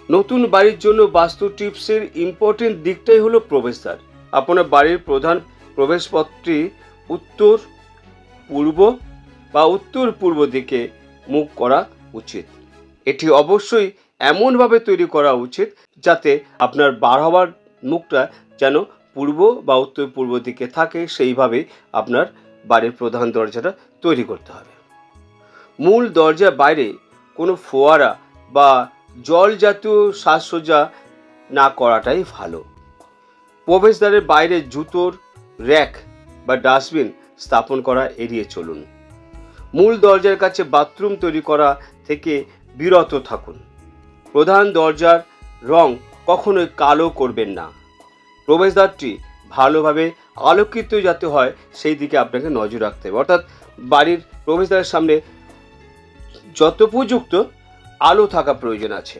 নতুন বাড়ির জন্য বাস্তু টিপসের ইম্পর্টেন্ট দিকটাই হলো প্রবেশদ্বার। আপনার বাড়ির প্রধান প্রবেশপথটি উত্তর পূর্ব বা উত্তর পূর্ব দিকে মুখ করা উচিত। এটি অবশ্যই এমনভাবে তৈরি করা উচিত যাতে আপনার বার হওয়ার মুখটা যেন পূর্ব বা উত্তর পূর্ব দিকে থাকে, সেইভাবেই আপনার বাড়ির প্রধান দরজাটা তৈরি করতে হবে। মূল দরজার বাইরে কোনো ফোয়ারা বা জল জাতীয় সাজসজ্জা না করাটাই ভালো। প্রবেশদ্বারের বাইরে জুতোর র্যাক বা ডাস্টবিন স্থাপন করা এড়িয়ে চলুন। মূল দরজার কাছে বাথরুম তৈরি করা থেকে বিরত থাকুন। প্রধান দরজার রং কখনোই কালো করবেন না। প্রবেশদ্বারটি ভালোভাবে আলোকিত যাতে হয় সেই দিকে আপনাকে নজর রাখতে হবে। অর্থাৎ বাড়ির প্রবেশদ্বারের সামনে যথোপযুক্ত আলো থাকা প্রয়োজন আছে।